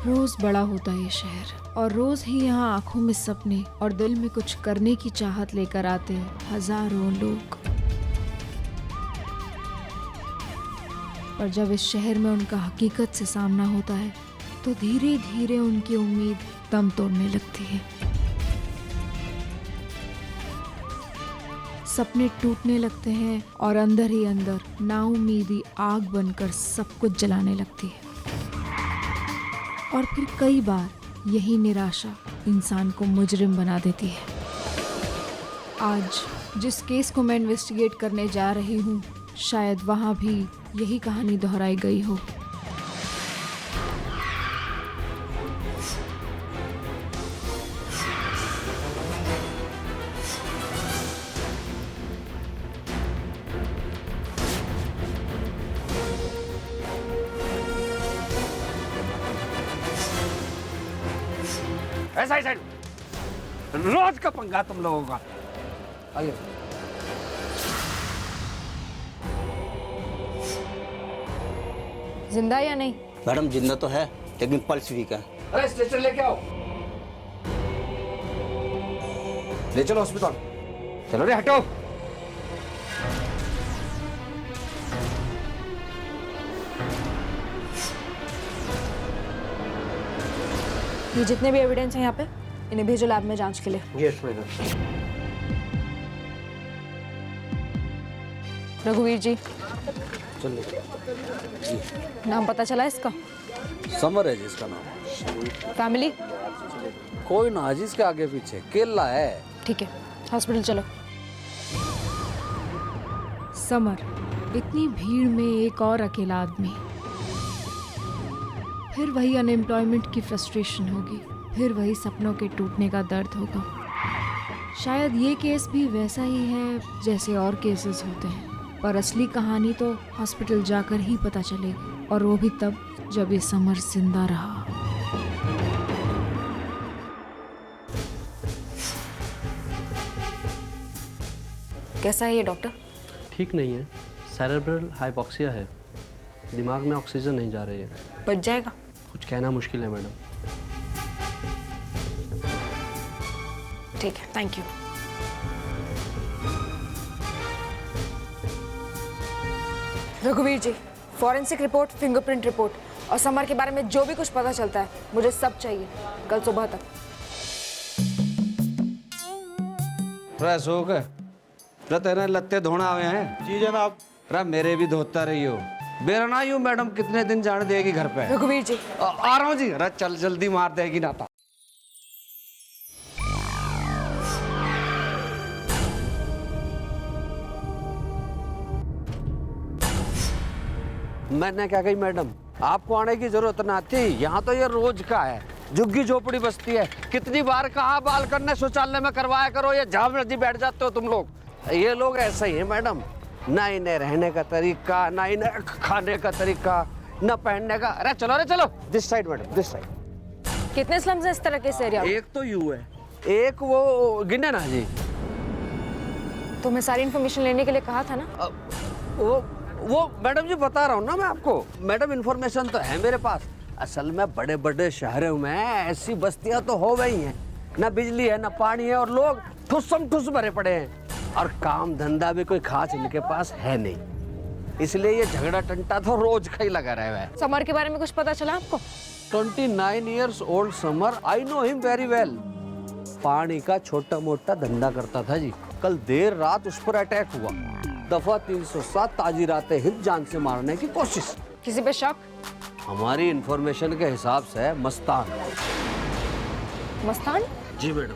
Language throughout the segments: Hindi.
रोज बड़ा होता है ये शहर और रोज ही यहाँ आंखों में सपने और दिल में कुछ करने की चाहत लेकर आते हैं हजारों लोग। पर जब इस शहर में उनका हकीकत से सामना होता है तो धीरे धीरे उनकी उम्मीद दम तोड़ने लगती है। सपने टूटने लगते हैं और अंदर ही अंदर नाउमीदी आग बनकर सब कुछ जलाने लगती है। और फिर कई बार यही निराशा इंसान को मुजरिम बना देती है। आज जिस केस को मैं इन्वेस्टिगेट करने जा रही हूँ, शायद वहाँ भी यही कहानी दोहराई गई हो। ऐसा ही साइड रोज का पंगा तुम लोगों का। आइए। जिंदा या नहीं? मैडम जिंदा तो है लेकिन पल्स वीक है। अरे स्ट्रेचर लेके आओ, ले चलो हॉस्पिटल। चलो रे हटो। ये जितने भी एविडेंस हैं यहाँ पे, इन्हें भेजो लैब में जांच के लिए। Yes madam. रघुवीर जी, चलिए। नाम पता चला इसका? समर है जिसका नाम। फैमिली? कोई ना, जिसके आगे पीछे केला है। ठीक है, हॉस्पिटल चलो। समर, इतनी भीड़ में एक और अकेला आदमी। फिर वही अनएम्प्लॉयमेंट की फ्रस्ट्रेशन होगी, फिर वही सपनों के टूटने का दर्द होगा। शायद ये केस भी वैसा ही है जैसे और केसेस होते हैं, पर असली कहानी तो हॉस्पिटल जाकर ही पता चलेगी, और वो भी तब जब ये समर जिंदा रहा। कैसा है ये डॉक्टर? ठीक नहीं है, सेरेब्रल हाइपोक्सिया है, दिमाग में ऑक्सीजन नहीं जा रही है। बच जाएगा? कुछ कहना मुश्किल है मैडम। ठीक है, थैंक यू। रघुवीर जी, फॉरेंसिक रिपोर्ट, फिंगरप्रिंट रिपोर्ट और समर के बारे में जो भी कुछ पता चलता है, मुझे सब चाहिए कल सुबह तक। फ्रेश हो गए? तेरे लत्ते धोना हुए हैं? जी जनाब। मेरे भी धोता रही हो। बेरना यूं मैडम कितने दिन जाने देगी घर पे? रघुवीर जी, आ रहा हूँ जी। अरे चल, जल्दी मार देगी नाता। मैंने क्या कही मैडम, आपको आने की जरूरत ना थी। यहाँ तो ये रोज का है, झुग्गी झोपड़ी बस्ती है। कितनी बार कहा बाल करने शौचालय में करवाया करो, ये जहाँ मर्जी बैठ जाते हो तुम लोग। ये लोग ऐसे ही है मैडम, ना इन्हें रहने का तरीका, ना इन्हें खाने का तरीका, ना पहनने का। अरे चलो this side madam, this side. कितने स्लम्स हैं इस तरह के इस एरिया में? एक तो यू है, एक वो गिने ना जी। तो मैं सारी इन्फॉर्मेशन लेने के लिए कहा था ना। वो मैडम जी बता रहा हूँ ना मैं आपको। मैडम इन्फॉर्मेशन तो है मेरे पास। असल में बड़े बड़े शहरों में ऐसी बस्तियां तो हो गई हैं, ना बिजली है ना पानी है, और लोग ठुस्सम ठुस भरे पड़े हैं, और काम धंधा भी कोई खास इनके पास है नहीं। इसलिए ये झगड़ा टंटा तो रोज का ही लगा रहा है। समर के बारे में कुछ पता चला आपको? 29 years old summer, I know him very well. पानी का छोटा मोटा धंधा करता था जी। कल देर रात उस पर अटैक हुआ। दफा 307 ताजिराते हिंद जान से मारने की कोशिश। किसी पे शक? हमारी इंफॉर्मेशन के हिसाब से मस्तान। मस्तान? जी मैडम।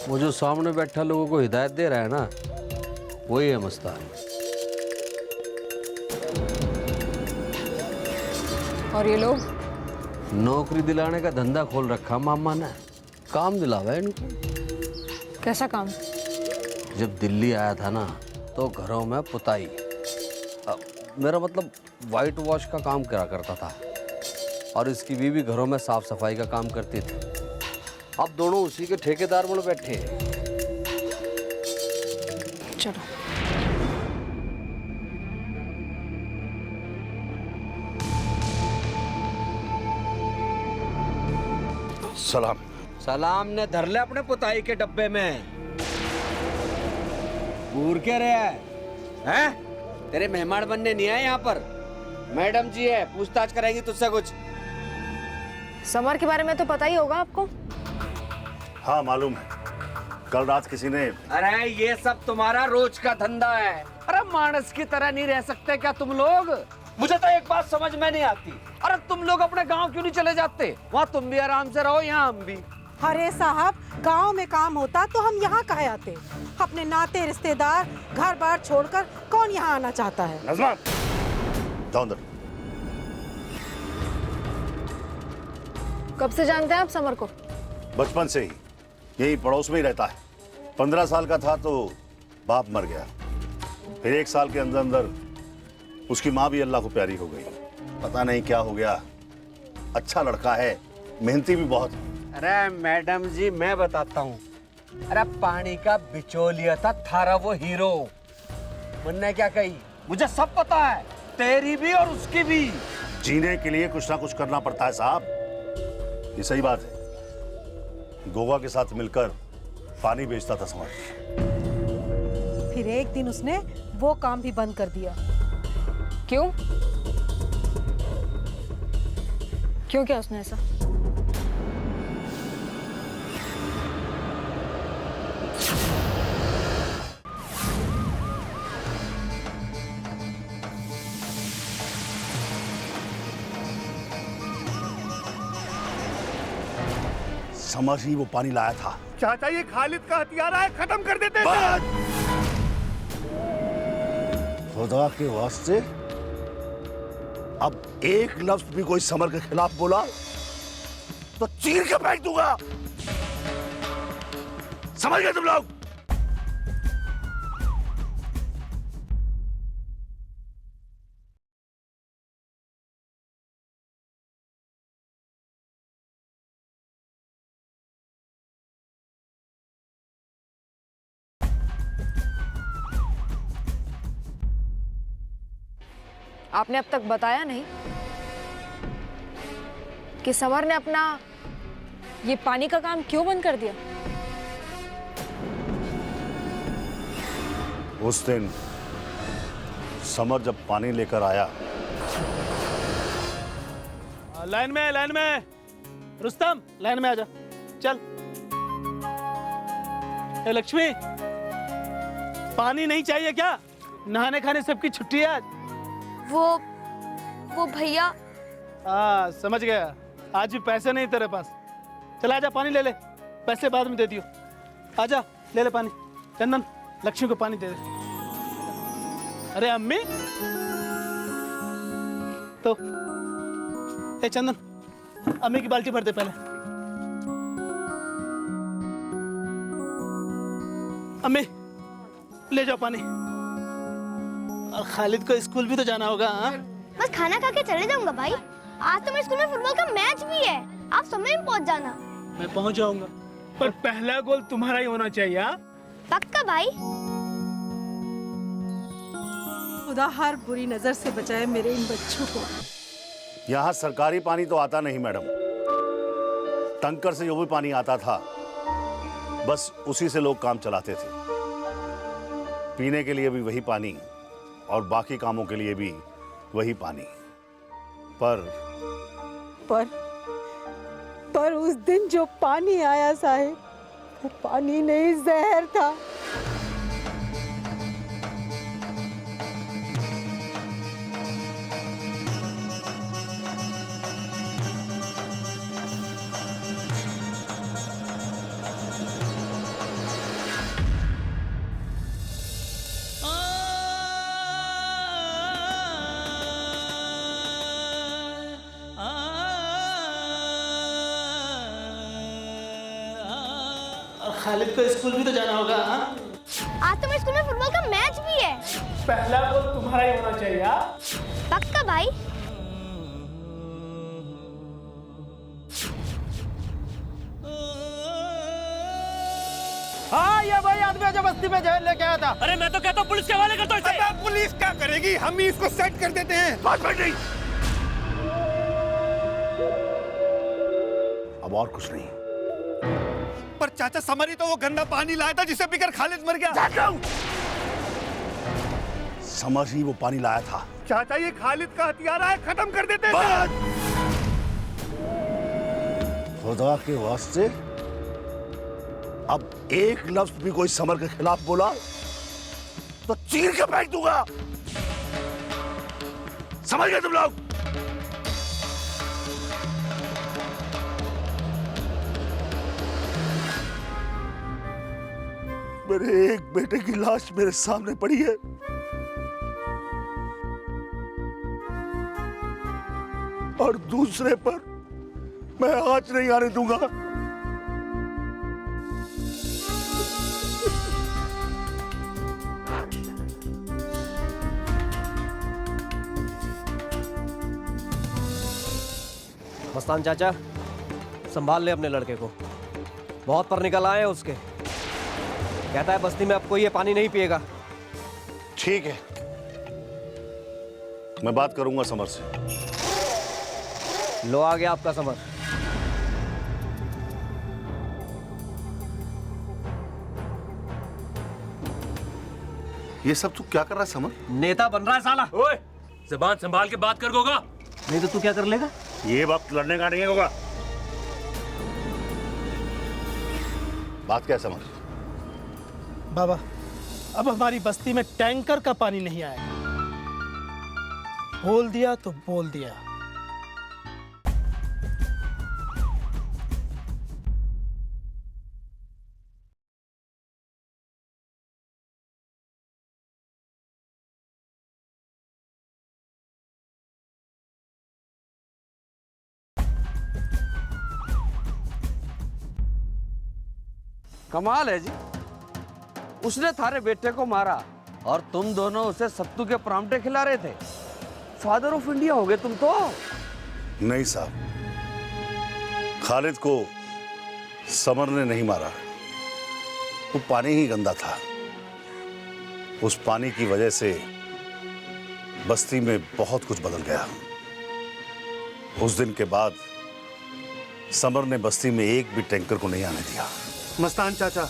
वो जो सामने बैठा लोगों को हिदायत दे रहा है ना, वही है मस्तान। और ये लोग? नौकरी दिलाने का धंधा खोल रखा मामा ने, काम दिलावा है इनको। कैसा काम? जब दिल्ली आया था ना तो घरों में पुताई, मेरा मतलब वाइट वॉश का काम करा करता था, और इसकी बीवी घरों में साफ सफाई का काम करती थी। अब दोनों उसी के ठेकेदार बन बैठे हैं। चलो। सलाम। सलाम ने धर ले अपने पुताई के डब्बे में। घूर के रहे हैं? तेरे मेहमान बनने नहीं आए यहाँ पर। मैडम जी है, पूछताछ करेंगी तुझसे कुछ। समर के बारे में तो पता ही होगा आपको। हाँ मालूम है, कल रात किसी ने। अरे ये सब तुम्हारा रोज का धंधा है। अरे मानस की तरह नहीं रह सकते क्या तुम लोग? मुझे तो एक बात समझ में नहीं आती। अरे तुम लोग अपने गांव क्यों नहीं चले जाते? वहाँ तुम भी आराम से रहो, यहाँ हम भी। अरे साहब, गांव में काम होता तो हम यहाँ काहे आते? अपने नाते रिश्तेदार घर बार छोड़कर कौन यहाँ आना चाहता है? नज़मा, जाओ अंदर। कब से जानते हैं आप समर को? बचपन से ही, यही पड़ोस में ही रहता है। 15 साल का था तो बाप मर गया, फिर 1 साल के अंदर अंदर उसकी माँ भी अल्लाह को प्यारी हो गई। पता नहीं क्या हो गया। अच्छा लड़का है, मेहनती भी बहुत है। अरे मैडम जी मैं बताता हूँ। अरे पानी का बिचौलिया था थारा वो हीरो। मुन्ने क्या कही मुझे सब पता है, तेरी भी और उसकी भी। जीने के लिए कुछ ना कुछ करना पड़ता है साहब, ये सही बात है। गोवा के साथ मिलकर पानी बेचता था समझ। फिर एक दिन उसने वो काम भी बंद कर दिया। क्यों? क्यों किया उसने ऐसा? समझ ही वो पानी लाया था। चाचा ये खालिद का हथियार है, खत्म कर देते हैं। खुदा के वास्ते, अब एक लफ्ज भी कोई समर के खिलाफ बोला तो चीर के फेंक दूंगा। समझ गए तुम लोग? आपने अब तक बताया नहीं कि समर ने अपना ये पानी का काम क्यों बंद कर दिया? उस दिन समर जब पानी लेकर आया। लाइन में रुस्तम, लाइन में आजा। चल। ए लक्ष्मी, पानी नहीं चाहिए क्या? नहाने खाने सबकी छुट्टी है आज। वो भैया। हाँ समझ गया, आज भी पैसे नहीं तेरे पास। चल आजा, पानी ले ले, पैसे बाद में दे दियो। आजा ले ले पानी। चंदन, लक्ष्मी को पानी दे दे। अरे अम्मी तो ए चंदन, अम्मी की बाल्टी भर दे पहले। अम्मी ले जाओ पानी। और खालिद को स्कूल भी तो जाना होगा। हाँ बस खाना खा के चले जाऊंगा भाई। आज तो मेरे स्कूल में फुटबॉल का मैच भी है, आप समय में पहुंच जाना। मैं पहुंच जाऊंगा, पर पहला गोल तुम्हारा ही होना चाहिए। हाँ पक्का भाई। खुदा हर बुरी नजर से बचाए मेरे इन बच्चों को। यहाँ सरकारी पानी तो आता नहीं मैडम, टंकर से जो भी पानी आता था बस उसी से लोग काम चलाते थे। पीने के लिए भी वही पानी और बाकी कामों के लिए भी वही पानी। पर उस दिन जो पानी आया साहिब, वो पानी नहीं जहर था। खालिद को स्कूल भी तो जाना होगा। हाँ आज तो मेरे स्कूल में फुटबॉल का मैच भी है, पहला गोल तुम्हारा ही होना चाहिए। हाँ पक्का भाई। जो बस्ती में जहर लेके आया था। अरे मैं तो कहता हूँ पुलिस के हवाले कर दो इसे। अबे पुलिस क्या करेगी, हम ही इसको सेट कर देते हैं। बात बैठ नहीं। अब और कुछ नहीं। पर चाचा समर ही तो वो गंदा पानी लाया था जिसे पीकर खालिद मर गया। समर ही वो पानी लाया था। चाचा ये खालिद का हथियार है, खत्म कर देते हैं। खुदा के वास्ते अब एक लफ्ज भी कोई समर के खिलाफ बोला तो चीर के फेंक दूंगा। समझ गए तुम लोग? मेरे एक बेटे की लाश मेरे सामने पड़ी है, और दूसरे पर मैं आंच नहीं आने दूंगा। मस्तान चाचा, संभाल ले अपने लड़के को, बहुत पर निकल आए हैं उसके। कहता है बस्ती में अब कोई ये पानी नहीं पिएगा। ठीक है, मैं बात करूंगा समर से। लो आ गया आपका समर। ये सब तू क्या कर रहा है समर? नेता बन रहा है साला। ओए, जुबान संभाल के बात कर गोगा। नहीं तो तू क्या कर लेगा? ये वक्त लड़ने का नहीं होगा। बात क्या है समर? बाबा, अब हमारी बस्ती में टैंकर का पानी नहीं आएगा। बोल दिया तो बोल दिया। कमाल है जी, उसने थारे बेटे को मारा और तुम दोनों उसे सत्तू के परांठे खिला रहे थे। फादर ऑफ इंडिया हो गए तुम तो। नहीं साहब, खालिद को समर ने नहीं मारा, वो पानी ही गंदा था। उस पानी की वजह से बस्ती में बहुत कुछ बदल गया। उस दिन के बाद समर ने बस्ती में एक भी टैंकर को नहीं आने दिया। मस्तान चाचा,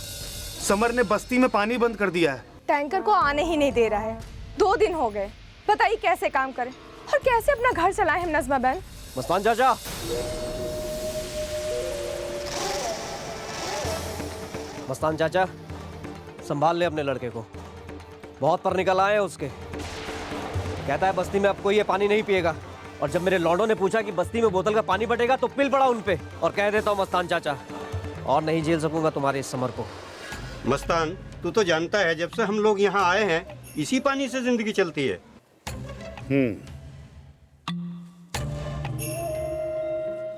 समर ने बस्ती में पानी बंद कर दिया है। टैंकर को आने ही नहीं दे रहा है। 2 दिन हो गए, बताइए कैसे काम करें और कैसे अपना घर चलाएं हम नज़मा बहन। मस्तान चाचा, मस्तान चाचा, संभाल ले अपने लड़के को, बहुत पर निकल आए हैं उसके। कहता है बस्ती में अब कोई ये पानी नहीं पिएगा। और जब मेरे लौंडों ने पूछा कि बस्ती में बोतल का पानी बटेगा तो पिल पड़ा उन पे। और कह देता हूँ मस्तान चाचा, और नहीं झेल सकूंगा तुम्हारे इस समर को। मस्तान, तू तो जानता है जब से हम लोग यहाँ आए हैं इसी पानी से जिंदगी चलती है।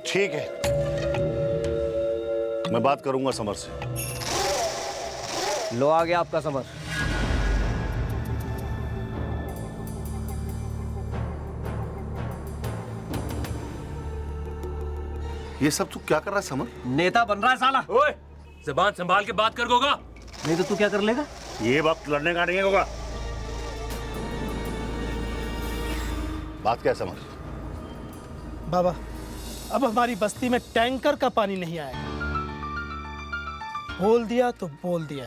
ठीक है, मैं बात करूंगा समर से। लो आ गया आपका समर। ये सब तू क्या कर रहा है समर? नेता बन रहा है साला। ओए, जुबान संभाल के बात कर गोगा। नहीं तो तू क्या कर लेगा? ये वक्त लड़ने का नहीं होगा। बात क्या है समर? बाबा, अब हमारी बस्ती में टैंकर का पानी नहीं आएगा। बोल दिया तो बोल दिया।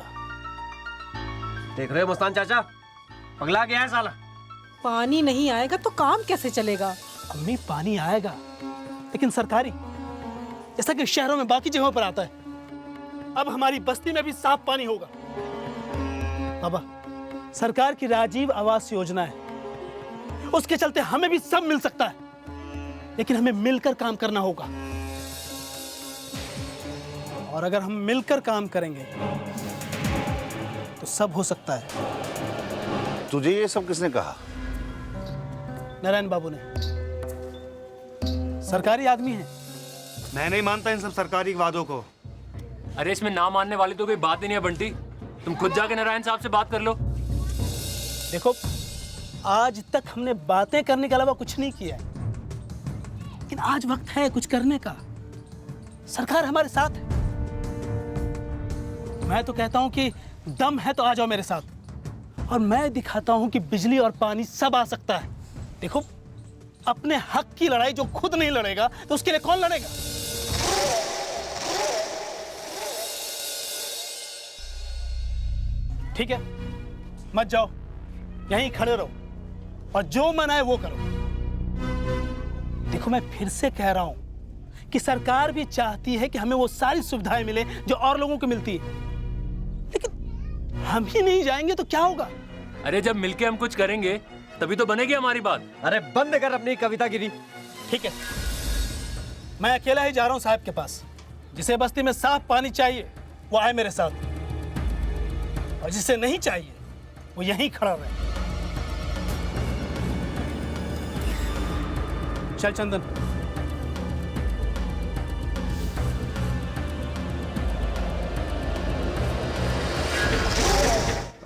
देख रहे हो मस्तान चाचा, पगला गया है साला। पानी नहीं आएगा तो काम कैसे चलेगा? अम्मी, पानी आएगा लेकिन सरकारी, जैसा कि शहरों में बाकी जगहों पर आता है। अब हमारी बस्ती में भी साफ पानी होगा। बाबा, सरकार की राजीव आवास योजना है, उसके चलते हमें भी सब मिल सकता है, लेकिन हमें मिलकर काम करना होगा। और अगर हम मिलकर काम करेंगे तो सब हो सकता है। तुझे ये सब किसने कहा? नारायण बाबू ने। सरकारी आदमी है। मैं नहीं मानता इन सब सरकारी वादों को। अरे इसमें ना मानने वाली तो कोई बात ही नहीं है बंटी। तुम खुद जाके नारायण साहब से बात कर लो। देखो, आज तक हमने बातें करने के अलावा कुछ नहीं किया है, लेकिन आज वक्त है कुछ करने का। सरकार हमारे साथ है। मैं तो कहता हूं कि दम है तो आ जाओ मेरे साथ और मैं दिखाता हूं कि बिजली और पानी सब आ सकता है। देखो, अपने हक की लड़ाई जो खुद नहीं लड़ेगा तो उसके लिए कौन लड़ेगा? ठीक है, मत जाओ, यहीं खड़े रहो और जो मन आए वो करो। देखो, मैं फिर से कह रहा हूं कि सरकार भी चाहती है कि हमें वो सारी सुविधाएं मिले जो और लोगों को मिलती है, लेकिन हम ही नहीं जाएंगे तो क्या होगा? अरे जब मिलके हम कुछ करेंगे तभी तो बनेगी हमारी बात। अरे बंद कर अपनी कवितागिरी। ठीक है, मैं अकेला ही जा रहा हूं साहब के पास। जिसे बस्ती में साफ पानी चाहिए वो आए मेरे साथ, और जिसे नहीं चाहिए वो यहीं खड़ा रहे। चल चंदन।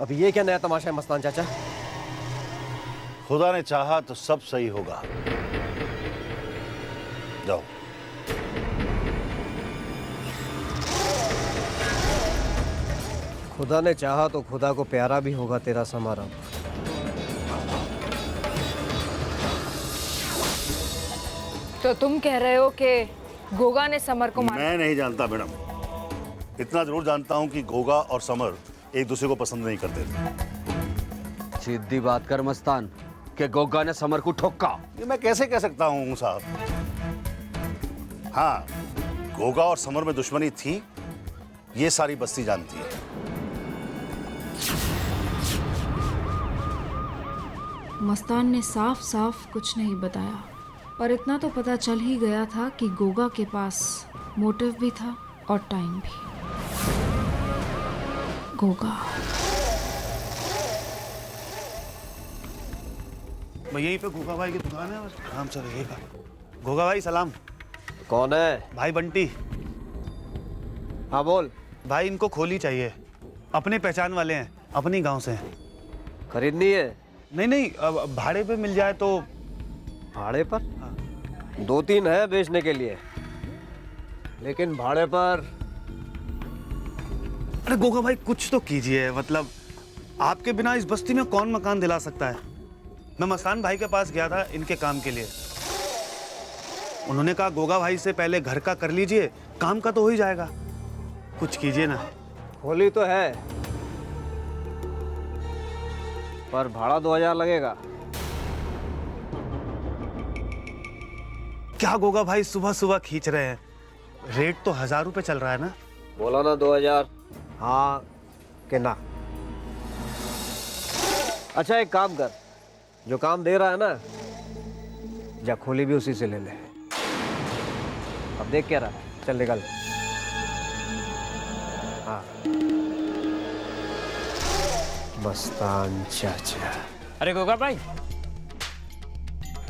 अब ये क्या नया तमाशा है मस्तान चाचा? खुदा ने चाहा तो सब सही होगा। जाओ। खुदा ने चाहा तो खुदा को प्यारा भी होगा तेरा समारा। तो तुम कह रहे हो कि गोगा ने समर को मारा? मैं नहीं जानता मैडम, इतना जरूर जानता हूं कि गोगा और समर एक दूसरे को पसंद नहीं करते थे। सीधी बात कर मस्तान कि गोगा ने समर को ठोका। ये मैं कैसे कह सकता हूं साहब? हाँ, गोगा और समर में दुश्मनी थी, ये सारी बस्ती जानती है। मस्तान ने साफ साफ कुछ नहीं बताया, पर इतना तो पता चल ही गया था कि गोगा के पास मोटिव भी था और टाइम भी। गोगा यहीं पे गोगा भाई की दुकान है, बस आराम से रहिएगा। गोगा भाई सलाम। कौन है? भाई बंटी। हाँ बोल। भाई इनको खोली चाहिए, अपने पहचान वाले हैं, अपनी गांव से हैं। खरीदनी है? नहीं नहीं, भाड़े पे मिल जाए तो। भाड़े पर? हाँ। 2-3 है बेचने के लिए, लेकिन भाड़े पर। अरे गोगा भाई कुछ तो कीजिए, मतलब आपके बिना इस बस्ती में कौन मकान दिला सकता है? मैं मस्तान भाई के पास गया था इनके काम के लिए, उन्होंने कहा गोगा भाई से पहले घर का कर लीजिए, काम का तो हो ही जाएगा, कुछ कीजिए ना। खोली तो है पर भाड़ा 2000 लगेगा। क्या गोगा भाई सुबह सुबह खींच रहे हैं? रेट तो 1000 रुपए चल रहा है ना। बोला ना 2000। हाँ कि ना? अच्छा एक काम कर, जो काम दे रहा है ना, जा खोली भी उसी से ले ले। अब देख क्या रहा है, चल निकल। हाँ मस्तान चाचा। अरे गोगा भाई,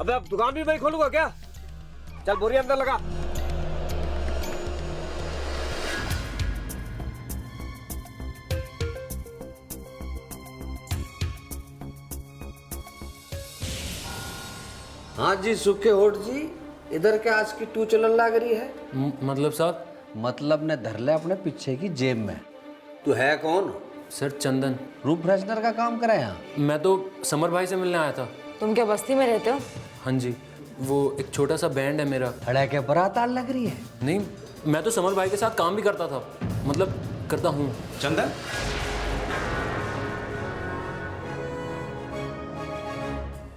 अबे अब दुकान भी मैं खोलूंगा क्या? चल बोरी अंदर लगा। हाँ जी सुखे होठ जी, इधर क्या आज की टू चलन लग रही है? मतलब साहब? मतलब ने धर ले अपने पीछे की जेब में। तू है कौन? सर चंदन। रूप फ्रेशनर का काम करे यहाँ? मैं तो समर भाई से मिलने आया था। तुम क्या बस्ती में रहते हो? हाँ जी, वो एक छोटा सा बैंड है मेरा। अड़े के बराताल लग रही है। नहीं, मैं तो समर भाई के साथ काम भी करता था, मतलब करता हूँ। चंदन,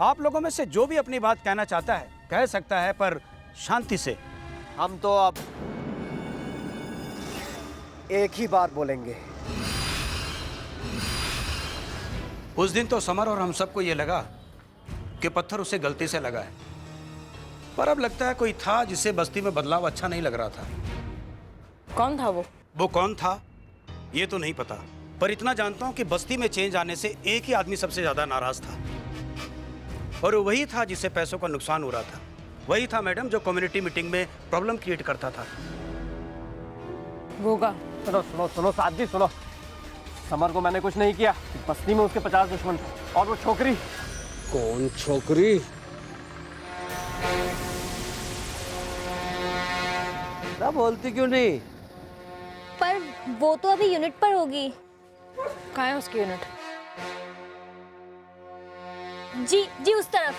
आप लोगों में से जो भी अपनी बात कहना चाहता है कह सकता है, पर शांति से। हम तो अब एक ही बार बोलेंगे। उस दिन तो समर और हम सबको ये लगा कि पत्थर उसे गलती से लगा है, पर अब लगता है कोई था जिससे बस्ती में बदलाव अच्छा नहीं लग रहा था। कौन था वो? वो कौन था ये तो नहीं पता, पर इतना जानता हूं कि बस्ती में चेंज आने से एक ही आदमी सबसे ज्यादा नाराज था, और वही था जिससे पैसों का नुकसान हो रहा था। वही था मैडम जो कम्युनिटी मीटिंग में प्रॉब्लम क्रिएट करता था। गोगा। सुनो सुनो सुनो साथ जी सुनो, समर को मैंने कुछ नहीं किया, बस्ती में उसके 50 दुश्मन थे। और वो छोकरी। कौन छोकरी? ना बोलती क्यों नहीं? पर वो तो अभी यूनिट पर होगी। कहाँ है उसकी यूनिट? जी जी उस तरफ।